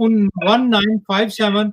1957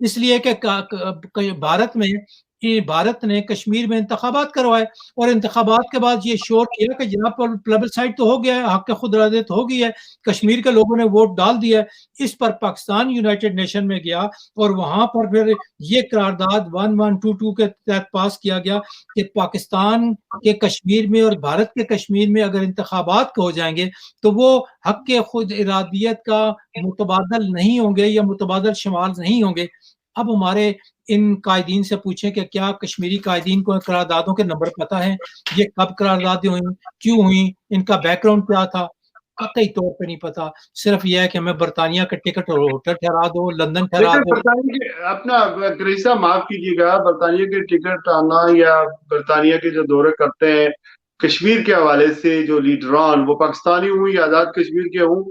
اس لیے کہ بھارت نے کشمیر میں انتخابات کروائے اور انتخابات کے بعد یہ شور کیا کہ جہاں پر پلبسائٹ تو ہو گیا ہے، حق خود ارادیت ہو گئی ہے، کشمیر کے لوگوں نے ووٹ ڈال دیا ہے۔ اس پر پاکستان یونائٹڈ نیشن میں گیا اور وہاں پر پھر یہ قرارداد 1122 کے تحت پاس کیا گیا کہ پاکستان کے کشمیر میں اور بھارت کے کشمیر میں اگر انتخابات ہو جائیں گے تو وہ حق خود ارادیت کا متبادل نہیں ہوں گے یا متبادل شمال نہیں ہوں گے۔ اب ہمارے ان قائدین سے پوچھیں کہ کیا کشمیری قائدین کو قراردادوں کے نمبر پتہ ہیں، یہ کب قراردادیں ہوئیں، کیوں ہوئیں، ان کا بیک گراؤنڈ کیا تھا، قطعی طور پہ نہیں پتا۔ صرف یہ ہے کہ ہمیں برطانیہ کا ٹکٹ اور ہوٹل ٹھہرا دو، لندن ٹھہرا لیکن دو۔ برطانیہ کے اپنا کریسا معاف کیجیے گا، برطانیہ کے ٹکٹ آنا یا برطانیہ کے جو دورے کرتے ہیں کشمیر کے حوالے سے جو لیڈران وہ پاکستانی ہوں یا آزاد کشمیر کے ہوں،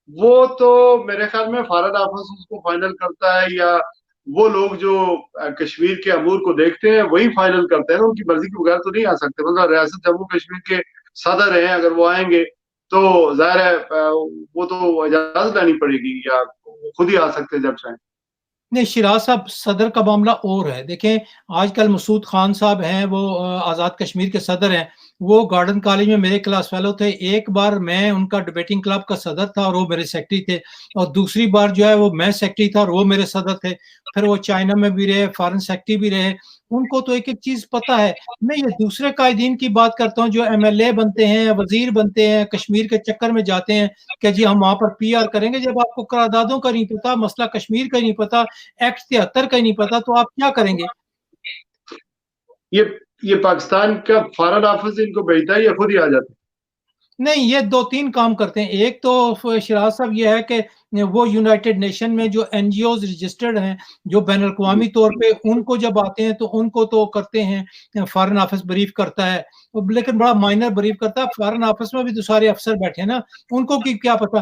وہ تو میرے خیال میں فارغ آفس اس کو فائنل کرتا ہے، یا وہ لوگ جو کشمیر کے امور کو دیکھتے ہیں وہی فائنل کرتے ہیں، ان کی مرضی کے بغیر تو نہیں آ سکتے۔ مطلب ریاست جموں کشمیر کے صدر ہیں، اگر وہ آئیں گے تو ظاہر ہے وہ تو اجازت لینی پڑے گی، یا خود ہی آ سکتے ہیں جب چاہیں۔ نہیں، شیراز صاحب، صدر کا معاملہ اور ہے۔ دیکھیں آج کل مسعود خان صاحب ہیں، وہ آزاد کشمیر کے صدر ہیں، وہ گارڈن کالج میں میرے کلاس فیلو تھے۔ ایک بار میں ان کا ڈبیٹنگ کلب کا صدر تھا اور وہ میرے سیکٹری تھے، اور دوسری بار جو ہے وہ میں سیکٹری تھا اور وہ میرے صدر تھے۔ پھر وہ چائنا میں بھی رہے، فارن سیکٹری بھی رہے۔ ان کو تو ایک ایک چیز پتہ ہے۔ میں یہ دوسرے قائدین کی بات کرتا ہوں جو ایم ایل اے بنتے ہیں، وزیر بنتے ہیں، کشمیر کے چکر میں جاتے ہیں کہ جی ہم وہاں پر پی آر کریں گے۔ جب آپ کو قراردادوں کا نہیں پتا، مسئلہ کشمیر کا نہیں پتا، ایکٹ 73 کا ہی نہیں پتا، تو آپ کیا کریں گے؟ یہ پاکستان کا فارن آفس ان کو بھیجتا ہے یا خود ہی آ جاتے ہیں؟ نہیں، یہ دو تین کام کرتے ہیں۔ ایک تو شیراز صاحب یہ ہے کہ وہ یونائٹڈ نیشن میں جو این جی اوز رجسٹرڈ ہیں، جو بین الاقوامی طور پہ، ان کو جب آتے ہیں تو ان کو تو کرتے ہیں، فارن آفس بریف کرتا ہے، لیکن بڑا مائنر بریف کرتا ہے۔ فارن آفس میں بھی تو سارے افسر بیٹھے ہیں نا، ان کو کیا پتا؟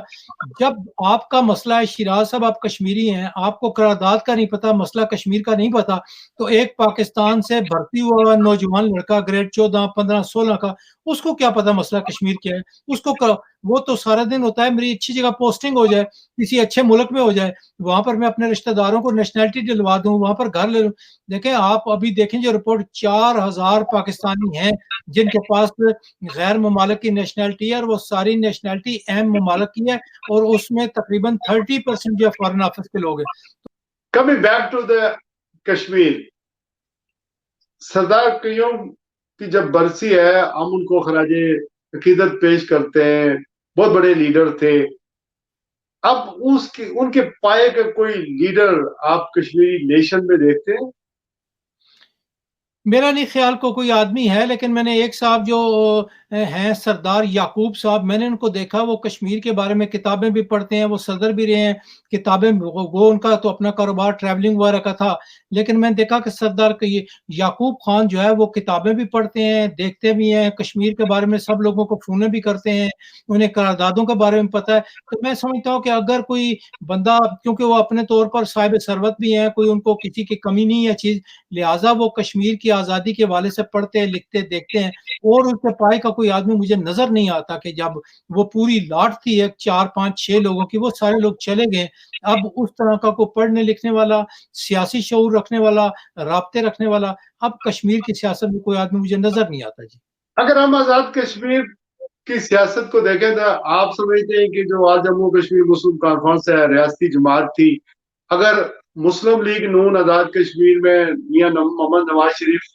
جب آپ کا مسئلہ ہے شیراز صاحب، آپ کشمیری ہیں، آپ کو قرارداد کا نہیں پتا، مسئلہ کشمیر کا نہیں پتا، تو ایک پاکستان سے بھرتی ہوا نوجوان لڑکا گریڈ 14 15 16 کا، اس کو کیا پتا مسئلہ کشمیر کیا ہے؟ اس کو وہ تو سارا دن ہوتا ہے میری اچھی جگہ پوسٹنگ ہو جائے، کسی اچھے ملک میں ہو جائے، وہاں پر میں اپنے رشتہ داروں کو نیشنلٹی دلوا دوں، وہاں پر گھر لے لوں۔ دیکھیں آپ ابھی دیکھیں جو رپورٹ، 4000 پاکستانی ہیں جن کے پاس غیر ممالک کی نیشنلٹی ہے، اور وہ ساری نیشنلٹی اہم ممالک کی ہے، اور اس میں تقریباً 30% جو فارن آفس کے لوگ ہیں۔ Coming back to the Kashmir, سردار قیوم کی جب برسی ہے ہم ان کو خراج عقیدت پیش کرتے ہیں، بہت بڑے لیڈر تھے۔ اب ان کے پائے کا کوئی لیڈر آپ کشمیری نیشن میں دیکھتے ہیں؟ میرا نہیں خیال کو کوئی آدمی ہے، لیکن میں نے ایک صاحب جو ہیں سردار یعقوب صاحب، میں نے ان کو دیکھا، وہ کشمیر کے بارے میں کتابیں بھی پڑھتے ہیں، وہ صدر بھی رہے ہیں، کتابیں، وہ ان کا تو اپنا کاروبار ٹریولنگ وغیرہ کا تھا، لیکن میں نے دیکھا کہ سردار یعقوب خان جو ہے وہ کتابیں بھی پڑھتے ہیں، دیکھتے بھی ہیں، کشمیر کے بارے میں سب لوگوں کو فونے بھی کرتے ہیں، انہیں قراردادوں کے بارے میں پتہ ہے۔ تو میں سمجھتا ہوں کہ اگر کوئی بندہ، کیونکہ وہ اپنے طور پر صاحب ثروت بھی ہیں، کوئی ان کو کسی کی کمی نہیں ہے چیز، لہٰذا وہ کشمیر کی آزادی کے حوالے سے پڑھتے ہیں، لکھتے، دیکھتے ہیں، اور اس کے پائے کا کوئی آدمی مجھے نظر نہیں آتا کہ جب وہ پوری لاٹ تھی ایک 4 5 6 لوگوں کی، وہ سارے لوگ چلے گئے، اب اس طرح کا کوئی پڑھنے لکھنے والا، سیاسی شعور رکھنے والا، رابطے رکھنے والا، اب کشمیر کی سیاست میں کوئی آدمی مجھے نظر نہیں آتا جی۔ اگر ہم آزاد کشمیر کی سیاست کو دیکھیں تو آپ سمجھتے ہیں کہ جو آج جموں کشمیر مسلم کانفرنس ہے، ریاستی جماعت تھی، اگر مسلم لیگ نون آزاد کشمیر میں میاں محمد نواز شریف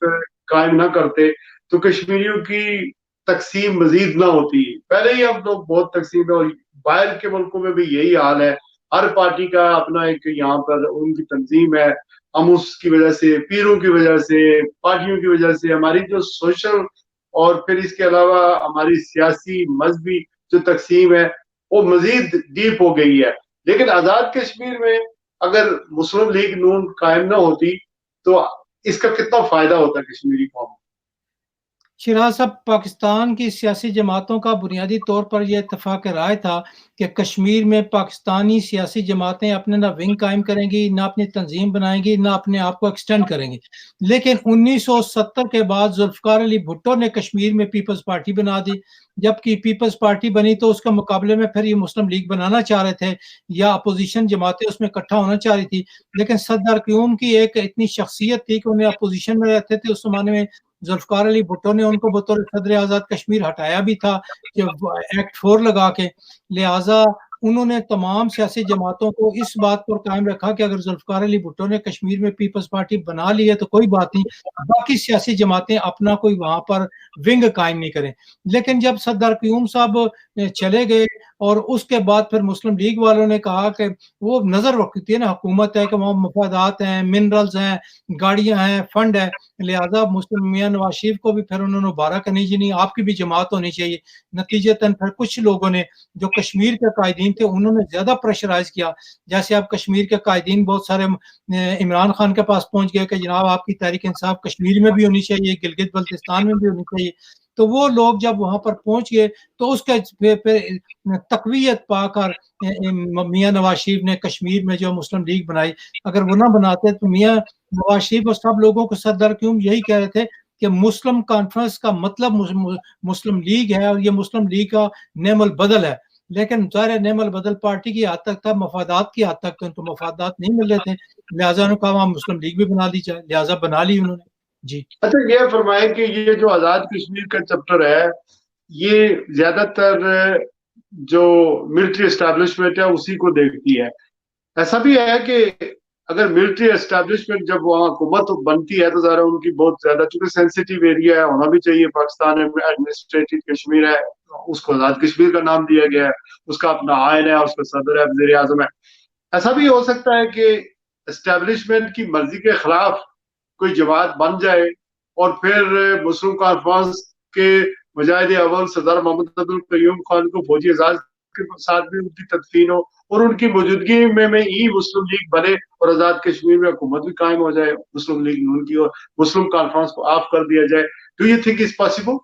قائم نہ کرتے تو کشمیریوں کی تقسیم مزید نہ ہوتی؟ پہلے ہی اب لوگ بہت تقسیم ہے، اور باہر کے ملکوں میں بھی یہی حال ہے، ہر پارٹی کا اپنا ایک یہاں پر ان کی تنظیم ہے۔ ہم اس کی وجہ سے، پیروں کی وجہ سے، پارٹیوں کی وجہ سے ہماری جو سوشل اور پھر اس کے علاوہ ہماری سیاسی مذہبی جو تقسیم ہے وہ مزید ڈیپ ہو گئی ہے۔ لیکن آزاد کشمیر میں اگر مسلم لیگ نون قائم نہ ہوتی تو اس کا کتنا فائدہ ہوتا کشمیری قوم؟ شیراز صاحب، پاکستان کی سیاسی جماعتوں کا بنیادی طور پر یہ اتفاق رائے تھا کہ کشمیر میں پاکستانی سیاسی جماعتیں اپنے نہ ونگ قائم کریں گی، نہ اپنی تنظیم بنائیں گی، نہ اپنے آپ کو ایکسٹینڈ کریں گی. لیکن 1970 کے بعد ذوالفقار علی بھٹو نے کشمیر میں پیپلز پارٹی بنا دی. جبکہ پیپلز پارٹی بنی تو اس کے مقابلے میں پھر یہ مسلم لیگ بنانا چاہ رہے تھے یا اپوزیشن جماعتیں اس میں اکٹھا ہونا چاہ رہی تھی. لیکن سردار قیوم کی ایک اتنی شخصیت تھی کہ انہیں اپوزیشن میں رہتے تھے اس زمانے میں. ذوالفقار علی بھٹو نے ان کو بطور صدر آزاد کشمیر ہٹایا بھی تھا کہ ایکٹ 4 لگا کے. لہٰذا انہوں نے تمام سیاسی جماعتوں کو اس بات پر قائم رکھا کہ اگر ذوالفقار علی بھٹو نے کشمیر میں پیپلز پارٹی بنا لی ہے تو کوئی بات نہیں، باقی سیاسی جماعتیں اپنا کوئی وہاں پر ونگ قائم نہیں کریں. لیکن جب سردار قیوم صاحب چلے گئے اور اس کے بعد پھر مسلم لیگ والوں نے کہا کہ وہ نظر رکھتی ہے نا، حکومت ہے کہ وہاں مفادات ہیں، منرلز ہیں، گاڑیاں ہیں، فنڈ ہے، لہٰذا مسلم میاں نواز شریف کو بھی پھر انہوں نے بارہ کہ نہیں جی نہیں، آپ کی بھی جماعت ہونی چاہیے. نتیجتاً پھر کچھ لوگوں نے جو کشمیر کے قائدین تھے انہوں نے زیادہ پریشرائز کیا. جیسے اب کشمیر کے قائدین بہت سارے عمران خان کے پاس پہنچ گئے کہ جناب آپ کی تحریک انصاف کشمیر میں بھی ہونی چاہیے، گلگت بلتستان میں بھی ہونی چاہیے. تو وہ لوگ جب وہاں پر پہنچ گئے تو اس کے تقویت پا کر میاں نواز شریف نے کشمیر میں جو مسلم لیگ بنائی. اگر وہ نہ بناتے تو میاں نواز شریف اور سب لوگوں کو سردار قیوم یہی کہہ رہے تھے کہ مسلم کانفرنس کا مطلب مسلم لیگ ہے اور یہ مسلم لیگ کا نعم البدل ہے. لیکن ظاہر نعم البدل پارٹی کی حد تک تھا، مفادات کی حد تک تو ان کو مفادات نہیں مل رہے تھے، لہٰذا انہوں نے کہا وہاں مسلم لیگ بھی بنا دی جائے، لہٰذا بنا لی انہوں نے. جی اچھا یہ فرمائیں کہ یہ جو آزاد کشمیر کا چیپٹر ہے یہ زیادہ تر جو ملٹری اسٹیبلشمنٹ ہے اسی کو دیکھتی ہے. ایسا بھی ہے کہ اگر ملٹری اسٹیبلشمنٹ جب وہاں حکومت بنتی ہے تو ذرا ان کی بہت زیادہ، چونکہ سینسیٹیو ایریا ہے، ہونا بھی چاہیے. پاکستان میں ایڈمنسٹریٹو کشمیر ہے، اس کو آزاد کشمیر کا نام دیا گیا ہے، اس کا اپنا آئین ہے، اس کا صدر ہے، وزیر اعظم ہے. ایسا بھی ہو سکتا ہے کہ اسٹیبلشمنٹ کی مرضی کے خلاف کوئی جماعت بن جائے اور پھر مسلم کانفرنس کے مجاہد اول سردار محمد عبدالقیوم خان کو فوجی اعزاز کے ساتھ بھی ان کی تدفین ہو اور ان کی موجودگی میں ہی مسلم لیگ بنے اور آزاد کشمیر میں حکومت بھی قائم ہو جائے مسلم لیگ نون کی، اور مسلم کانفرنس کو آف کر دیا جائے. Do you think is possible?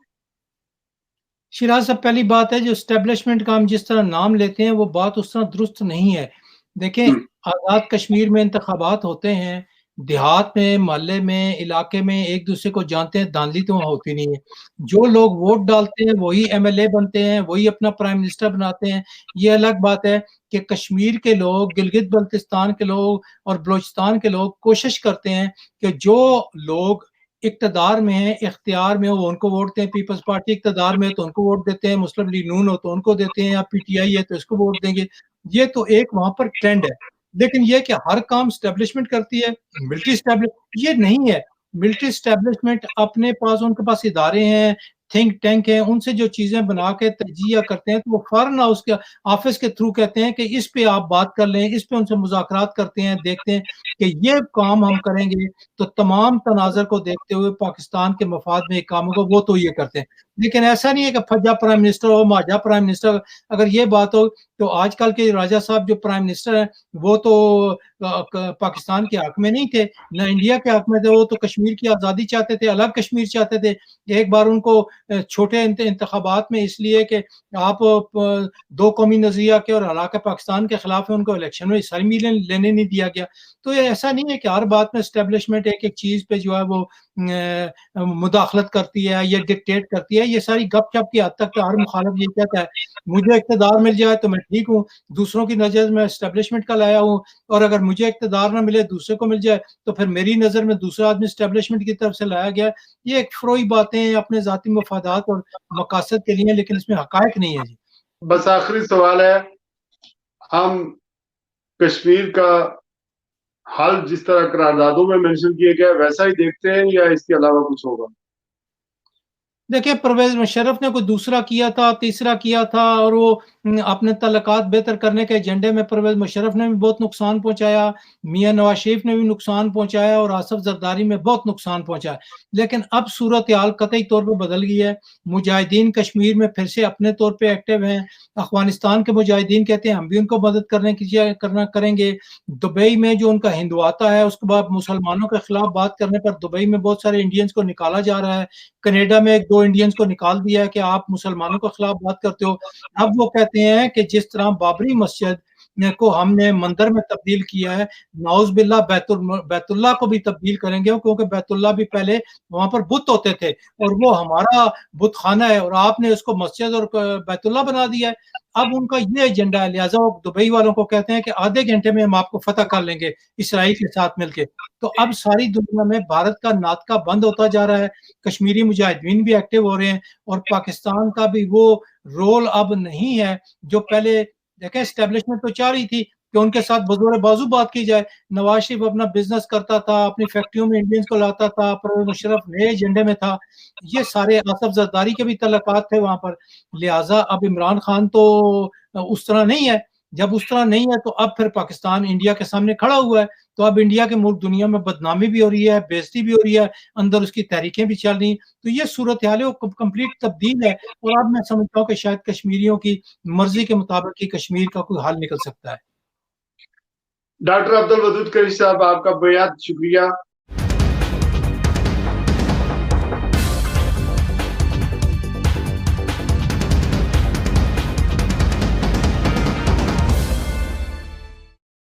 Shiraz صاحب، پہلی بات ہے جو اسٹیبلشمنٹ کا ہم جس طرح نام لیتے ہیں وہ بات اس طرح درست نہیں ہے. دیکھیں، آزاد کشمیر میں انتخابات ہوتے ہیں، دیہات میں، محلے میں، علاقے میں ایک دوسرے کو جانتے ہیں، دھاندلی تو وہاں ہوتی نہیں ہے. جو لوگ ووٹ ڈالتے ہیں وہی ایم ایل اے بنتے ہیں، وہی اپنا پرائم منسٹر بناتے ہیں. یہ الگ بات ہے کہ کشمیر کے لوگ، گلگت بلتستان کے لوگ اور بلوچستان کے لوگ کوشش کرتے ہیں کہ جو لوگ اقتدار میں ہیں، اختیار میں ہو، وہ ان کو ووٹ دیں. پیپلز پارٹی اقتدار میں ہے تو ان کو ووٹ دیتے ہیں، مسلم لیگ نون ہو تو ان کو دیتے ہیں، یا پی ٹی آئی ہے تو اس کو ووٹ دیں گے. یہ تو ایک وہاں پر ٹرینڈ ہے. لیکن یہ کہ ہر کام اسٹیبلشمنٹ کرتی ہے، ملٹری اسٹیبلش یہ نہیں ہے. ملٹری اسٹیبلشمنٹ اپنے پاس، ان کے پاس ادارے ہیں، تھنک ٹینک ہیں، ان سے جو چیزیں بنا کے تجزیہ کرتے ہیں تو وہ فوراً اس کے آفس کے تھرو کہتے ہیں کہ اس پہ آپ بات کر لیں، اس پہ ان سے مذاکرات کرتے ہیں، دیکھتے ہیں کہ یہ کام ہم کریں گے تو تمام تناظر کو دیکھتے ہوئے پاکستان کے مفاد میں ایک کام ہوگا، وہ تو یہ کرتے ہیں. لیکن ایسا نہیں ہے کہ پھجا پرائم منسٹر ہو، ماجا پرائم منسٹر. اگر یہ بات ہو تو آج کل کے راجہ صاحب جو پرائم منسٹر ہیں وہ تو پاکستان کے حق میں نہیں تھے، نہ انڈیا کے حق میں تھے. وہ تو کشمیر کی آزادی چاہتے تھے، الگ کشمیر چاہتے تھے. ایک بار ان کو چھوٹے انتخابات میں اس لیے کہ آپ دو قومی نظریہ کے اور حالانکہ پاکستان کے خلاف ہے، ان کو الیکشن میں حصہ لینے نہیں دیا گیا. تو یہ ایسا نہیں ہے کہ ہر بات میں اسٹیبلشمنٹ ایک ایک چیز پہ جو ہے وہ مداخلت کرتی ہے یا ڈکٹیٹ کرتی ہے. یہ ساری گپ شپ کی حد تک ہر مخالف یہ کہتا ہے مجھے اقتدار مل جائے تو میں ٹھیک ہوں، دوسروں کی نظر میں اسٹیبلشمنٹ کا لایا ہوں، اور اگر مجھے اقتدار نہ ملے دوسرے کو مل جائے تو پھر میری نظر میں دوسرا آدمی اسٹیبلشمنٹ کی طرف سے لایا گیا. یہ ایک فروئی باتیں ہیں اپنے ذاتی مفادات اور مقاصد کے لیے، لیکن اس میں حقائق نہیں ہے. جی بس آخری سوال ہے، ہم کشمیر کا حل جس طرح قراردادوں میں مینشن کیا گیا ویسا ہی دیکھتے ہیں یا اس کے علاوہ کچھ ہوگا؟ دیکھیں، پرویز مشرف نے کوئی دوسرا کیا تھا، تیسرا کیا تھا، اور وہ اپنے تعلقات بہتر کرنے کے ایجنڈے میں پرویز مشرف نے بھی بہت نقصان پہنچایا، میاں نواز شریف نے بھی نقصان پہنچایا، اور آصف زرداری میں بہت نقصان پہنچایا. لیکن اب صورتحال قطعی طور پہ بدل گئی ہے. مجاہدین کشمیر میں پھر سے اپنے طور پہ ایکٹیو ہیں. افغانستان کے مجاہدین کہتے ہیں ہم بھی ان کو مدد کریں گے. دبئی میں جو ان کا ہندواتا ہے اس کے بعد مسلمانوں کے خلاف بات کرنے پر دبئی میں بہت سارے انڈینز کو نکالا جا رہا ہے. کینیڈا میں ایک دو انڈینز کو نکال دیا ہے کہ آپ مسلمانوں کے خلاف بات کرتے ہو. اب وہ کہتے ہیں کہ جس طرح بابری مسجد کو ہم نے مندر میں تبدیل کیا ہے, نعوذ باللہ بیت اللہ کو بھی تبدیل کریں گے, کیونکہ بیت اللہ بھی پہلے وہاں پر بت ہوتے تھے اور وہ ہمارا بت خانہ ہے, اور آپ نے اس کو مسجد اور بیت اللہ بنا دیا ہے. اب ان کا یہ ایجنڈا ہے, لہٰذا وہ دبئی والوں کو کہتے ہیں کہ آدھے گھنٹے میں ہم آپ کو فتح کر لیں گے اسرائیل کے ساتھ مل کے. تو اب ساری دنیا میں بھارت کا ناطقہ بند ہوتا جا رہا ہے, کشمیری مجاہدین بھی ایکٹیو ہو رہے ہیں, اور پاکستان کا بھی وہ رول اب نہیں ہے جو پہلے. دیکھیں اسٹیبلشمنٹ تو چاہ رہی تھی کہ ان کے ساتھ بزور بازو بات کی جائے. نواز شریف اپنا بزنس کرتا تھا, اپنی فیکٹریوں میں انڈینز کو لاتا تھا, پرویز مشرف نئے ایجنڈے میں تھا, یہ سارے آصف زرداری کے بھی تعلقات تھے وہاں پر. لہٰذا اب عمران خان تو اس طرح نہیں ہے. جب اس طرح نہیں ہے تو اب پھر پاکستان انڈیا کے سامنے کھڑا ہوا ہے, تو اب انڈیا کے ملک دنیا میں بدنامی بھی ہو رہی ہے, بےزتی بھی ہو رہی ہے, اندر اس کی تحریکیں بھی چل رہی ہیں. تو یہ صورتحال وہ کمپلیٹ تبدیل ہے, اور اب میں سمجھتا ہوں کہ شاید کشمیریوں کی مرضی کے مطابق ہی کشمیر کا کوئی حل نکل سکتا ہے. ڈاکٹر عبد الودود قریشی صاحب, آپ کا بہت شکریہ.